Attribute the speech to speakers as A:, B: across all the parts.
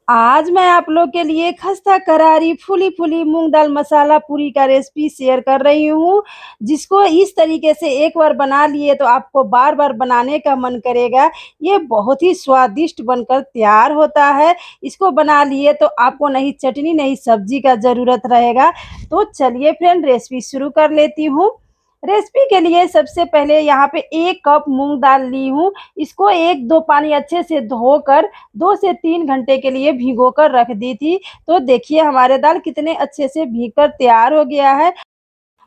A: आज मैं आप लोग के लिए खस्ता करारी फूली-फूली मूँग दाल मसाला पूरी का रेसिपी शेयर कर रही हूँ, जिसको इस तरीके से एक बार बना लिए तो आपको बार-बार बनाने का मन करेगा। ये बहुत ही स्वादिष्ट बनकर तैयार होता है। इसको बना लिए तो आपको नहीं चटनी, नहीं सब्ज़ी का ज़रूरत रहेगा। तो चलिए फ्रेंड रेसिपी शुरू कर लेती हूँ। रेसिपी के लिए सबसे पहले यहाँ पे 1 कप मूँग दाल ली हूँ। इसको 1-2 पानी अच्छे से धोकर 2 से 3 घंटे के लिए भिगोकर रख दी थी। तो देखिए हमारे दाल कितने अच्छे से भीग कर तैयार हो गया है।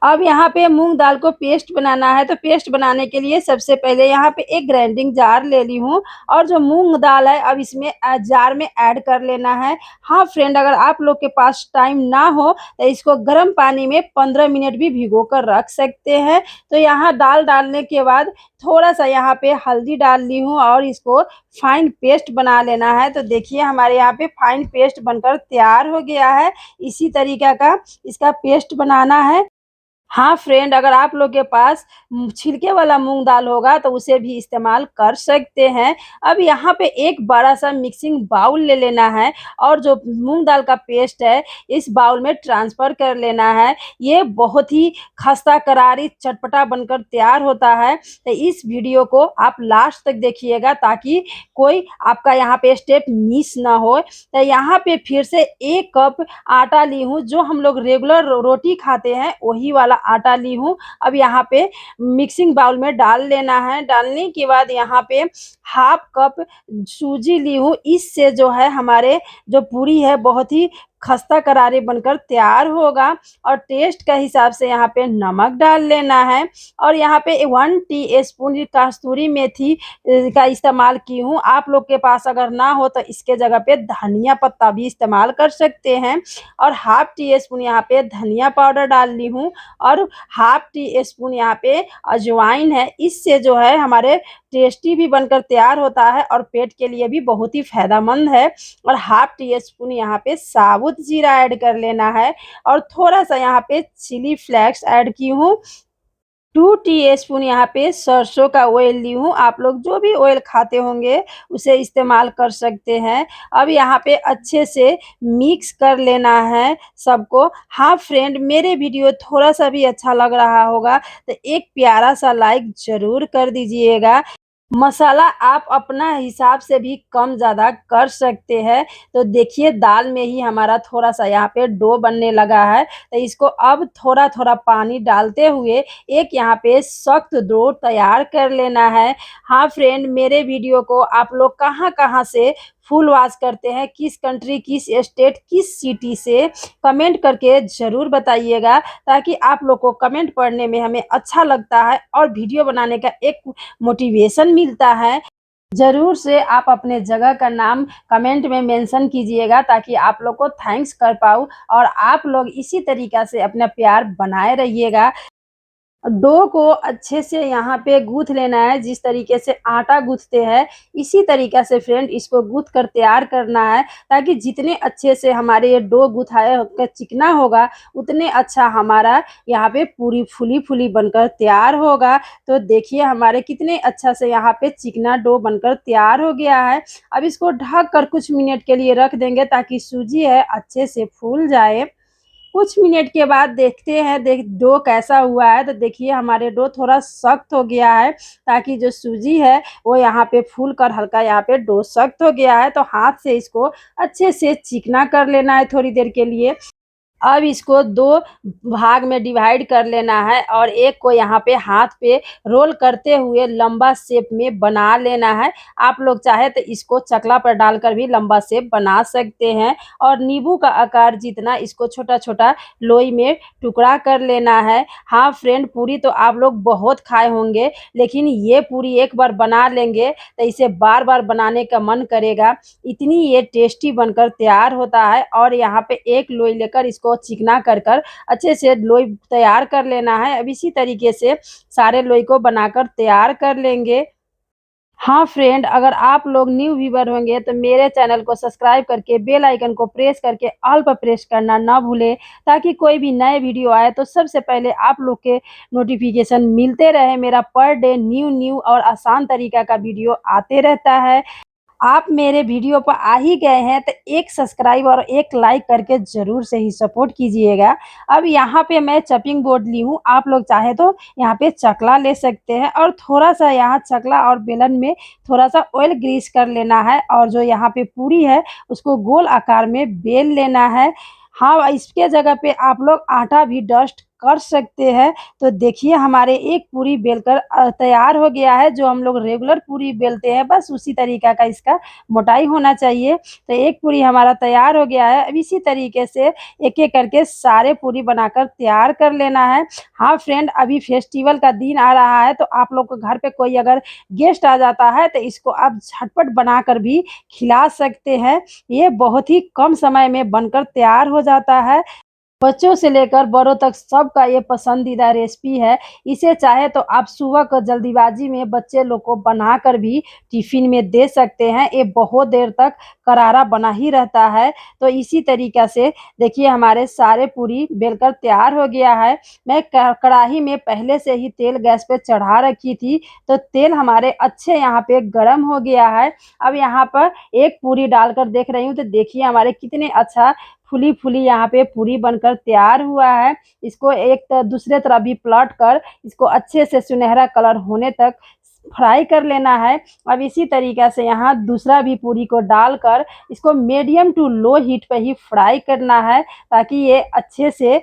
A: अब यहाँ पे मूँग दाल को पेस्ट बनाना है, तो पेस्ट बनाने के लिए सबसे पहले यहाँ पे एक ग्राइंडिंग जार ले ली हूँ और जो मूँग दाल है अब इसमें जार में ऐड कर लेना है। हाँ फ्रेंड, अगर आप लोग के पास टाइम ना हो तो इसको गर्म पानी में 15 मिनट भी भिगो कर रख सकते हैं। तो यहाँ दाल डालने के बाद थोड़ा-सा यहाँ पे हल्दी डाल ली हूँ और इसको फाइन पेस्ट बना लेना है। तो देखिए हमारे यहाँ पे फाइन पेस्ट बनकर तैयार हो गया है। इसी तरीक़ा का इसका पेस्ट बनाना है। हाँ फ्रेंड, अगर आप लोग के पास छिलके वाला मूँग दाल होगा तो उसे भी इस्तेमाल कर सकते हैं। अब यहाँ पे एक बड़ा-सा मिक्सिंग बाउल ले लेना है और जो मूँग दाल का पेस्ट है इस बाउल में ट्रांसफ़र कर लेना है। ये बहुत ही खस्ता करारी चटपटा बनकर तैयार होता है। तो इस वीडियो को आप लास्ट तक देखिएगा ताकि कोई आपका यहाँ पे स्टेप मिस ना हो। तो यहाँ पे फिर से 1 कप आटा ली हूँ, जो हम लोग रेगुलर रोटी खाते हैं वही वाला आटा ली हूँ। अब यहाँ पे मिक्सिंग बाउल में डाल लेना है। डालने के बाद यहाँ पे हाफ कप सूजी ली हूँ। इससे जो है हमारे जो पूरी है बहुत ही खस्ता करारी बनकर तैयार होगा। और टेस्ट के हिसाब से यहाँ पे नमक डाल लेना है और यहाँ पे 1 टीस्पून कस्तूरी मेथी का इस्तेमाल की हूँ। आप लोग के पास अगर ना हो तो इसके जगह पे धनिया पत्ता भी इस्तेमाल कर सकते हैं। और हाफ टी स्पून यहाँ पे धनिया पाउडर डाल ली हूँ और हाफ टी स्पून यहाँ पे अजवाइन है। इससे जो है हमारे टेस्टी भी बनकर तैयार होता है और पेट के लिए भी बहुत ही फ़ायदेमंद है। और हाफ टी स्पून यहाँ पे साबुत जीरा ऐड कर लेना है और थोड़ा-सा यहाँ पे चिली फ्लेक्स ऐड की हूँ। 2 टीस्पून यहाँ पे सरसों का ऑयल ली हूँ। आप लोग जो भी ऑयल खाते होंगे उसे इस्तेमाल कर सकते हैं। अब यहाँ पे अच्छे से मिक्स कर लेना है सबको। हाँ फ्रेंड, मेरे वीडियो थोड़ा-सा भी अच्छा लग रहा होगा तो एक प्यारा-सा लाइक ज़रूर कर दीजिएगा। मसाला आप अपना हिसाब से भी कम-ज़्यादा कर सकते हैं। तो देखिए दाल में ही हमारा थोड़ा-सा यहाँ पे डो बनने लगा है। तो इसको अब थोड़ा-थोड़ा पानी डालते हुए एक यहाँ पे सख्त डो तैयार कर लेना है। हाँ फ्रेंड, मेरे वीडियो को आप लोग कहाँ-कहाँ से फुल वॉच करते हैं, किस कंट्री, किस स्टेट, किस सिटी से कमेंट करके ज़रूर बताइएगा ताकि आप लोग को कमेंट पढ़ने में हमें अच्छा लगता है और वीडियो बनाने का एक मोटिवेशन मिलता है। ज़रूर से आप अपने जगह का नाम कमेंट में मेंशन कीजिएगा ताकि आप लोग को थैंक्स कर पाऊँ और आप लोग इसी तरीक़ा से अपना प्यार बनाए रहिएगा। डो को अच्छे से यहाँ पे गूँथ लेना है, जिस तरीके से आटा गूँथते हैं, इसी तरीक़ा से फ्रेंड इसको गूँथ कर तैयार करना है ताकि जितने अच्छे से हमारे ये डो गूँथाया होकर चिकना होगा, उतने अच्छा हमारा यहाँ पे पूरी फूली-फूली बनकर तैयार होगा। तो देखिए हमारे कितने अच्छा से यहाँ पे चिकना डो बनकर तैयार हो गया है। अब इसको ढक कर कुछ मिनट के लिए रख देंगे ताकि सूजी है अच्छे से फूल जाए। कुछ मिनट के बाद देखते हैं डो कैसा हुआ है। तो देखिए हमारे डो थोड़ा सख्त हो गया है ताकि जो सूजी है वो यहाँ पे फूल कर हल्का यहाँ पे डो सख्त हो गया है। तो हाथ से इसको अच्छे से चिकना कर लेना है थोड़ी देर के लिए। अब इसको 2 भाग में डिवाइड कर लेना है और एक को यहाँ पे हाथ पे रोल करते हुए लंबा शेप में बना लेना है। आप लोग चाहे तो इसको चकला पर डालकर भी लंबा शेप बना सकते हैं और नींबू का आकार जितना इसको छोटा-छोटा लोई में टुकड़ा कर लेना है। हाँ फ्रेंड, पूरी तो आप लोग बहुत खाए होंगे, लेकिन ये पूरी एक बार बना लेंगे तो इसे बार-बार बनाने का मन करेगा। इतनी ये टेस्टी बनकर तैयार होता है और यहाँ पे एक लोई लेकर इसको चिकना कर अच्छे से लोई तैयार कर लेना है। अब इसी तरीके से सारे लोई को बनाकर तैयार कर लेंगे। हाँ फ्रेंड, अगर आप लोग न्यू व्यूअर होंगे तो मेरे चैनल को सब्सक्राइब करके बेल आइकन को प्रेस करके ऑल पर प्रेस करना ना भूलें ताकि कोई भी नए वीडियो आए तो सबसे पहले आप लोग के नोटिफिकेशन मिलते रहे। मेरा पर डे न्यू और आसान तरीका का वीडियो आते रहता है। आप मेरे वीडियो पर आ ही गए हैं तो एक सब्सक्राइब और एक लाइक करके ज़रूर से ही सपोर्ट कीजिएगा। अब यहाँ पे मैं चॉपिंग बोर्ड ली हूँ, आप लोग चाहे तो यहाँ पे चकला ले सकते हैं और थोड़ा-सा यहाँ चकला और बेलन में थोड़ा-सा ऑयल ग्रीस कर लेना है और जो यहाँ पे पूरी है उसको गोल आकार में बेल लेना है। हाँ, इसके जगह पे आप लोग आटा भी डस्ट कर सकते हैं। तो देखिए हमारे एक पूरी बेलकर तैयार हो गया है, जो हम लोग रेगुलर पूरी बेलते हैं बस उसी तरीका का इसका मोटाई होना चाहिए। तो एक पूरी हमारा तैयार हो गया है। अब इसी तरीके से एक-एक करके सारे पूरी बनाकर तैयार कर लेना है। हाँ फ्रेंड, अभी फेस्टिवल का दिन आ रहा है तो आप लोग के घर पे कोई अगर गेस्ट आ जाता है तो इसको आप झटपट बनाकर भी खिला सकते हैं। ये बहुत ही कम समय में बनकर तैयार हो जाता है। बच्चों से लेकर बड़ों तक सबका ये पसंदीदा रेसिपी है। इसे चाहे तो आप सुबह को जल्दीबाजी में बच्चे लोग को बनाकर भी टिफ़िन में दे सकते हैं। ये बहुत देर तक करारा बना ही रहता है। तो इसी तरीक़ा से देखिए हमारे सारे पूरी बेलकर तैयार हो गया है। मैं क कढ़ाई में पहले से ही तेल गैस पे चढ़ा रखी थी, तो तेल हमारे अच्छे यहाँ पे गरम हो गया है। अब यहाँ पर एक पूरी डालकर देख रही हूँ, तो देखिए हमारे कितने अच्छा फूली-फूली यहाँ पे पूरी बनकर तैयार हुआ है। इसको एक दूसरे तरफ भी पलट कर इसको अच्छे से सुनहरा कलर होने तक फ्राई कर लेना है। अब इसी तरीक़े से यहाँ दूसरा भी पूरी को डालकर इसको मीडियम टू लो हीट पे ही फ्राई करना है, ताकि ये अच्छे से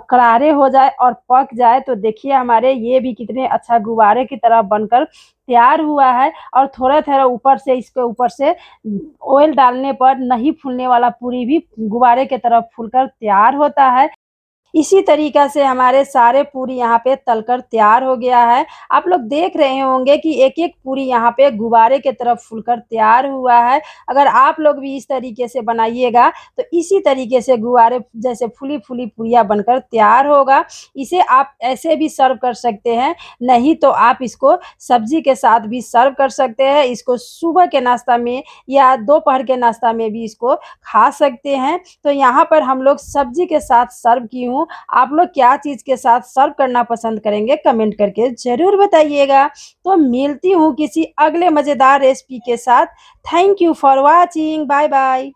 A: करारे हो जाए और पक जाए। तो देखिए हमारे ये भी कितने अच्छा गुब्बारे की तरह बनकर तैयार हुआ है और थोड़ा-थोड़ा ऊपर से इसके ऊपर से ऑयल डालने पर नहीं फूलने वाला पूरी भी गुब्बारे की तरह फूलकर तैयार होता है। इसी तरीक़ा से हमारे सारे पूरी यहाँ पे तलकर तैयार हो गया है। आप लोग देख रहे होंगे कि एक-एक पूरी यहाँ पे गुब्बारे की तरफ फूलकर तैयार हुआ है। अगर आप लोग भी इस तरीके से बनाइएगा तो इसी तरीके से गुब्बारे जैसे फूली-फूली पूरियाँ बनकर तैयार होगा। इसे आप ऐसे भी सर्व कर सकते हैं, नहीं तो आप इसको सब्ज़ी के साथ भी सर्व कर सकते हैं। इसको सुबह के नाश्ता में या दोपहर के नाश्ता में भी इसको खा सकते हैं। तो यहाँ पर हम लोग सब्ज़ी के साथ सर्व की हूँ। आप लोग क्या चीज़ के साथ सर्व करना पसंद करेंगे कमेंट करके ज़रूर बताइएगा। तो मिलती हूँ किसी अगले मज़ेदार रेसिपी के साथ। Thank you for watching. Bye bye.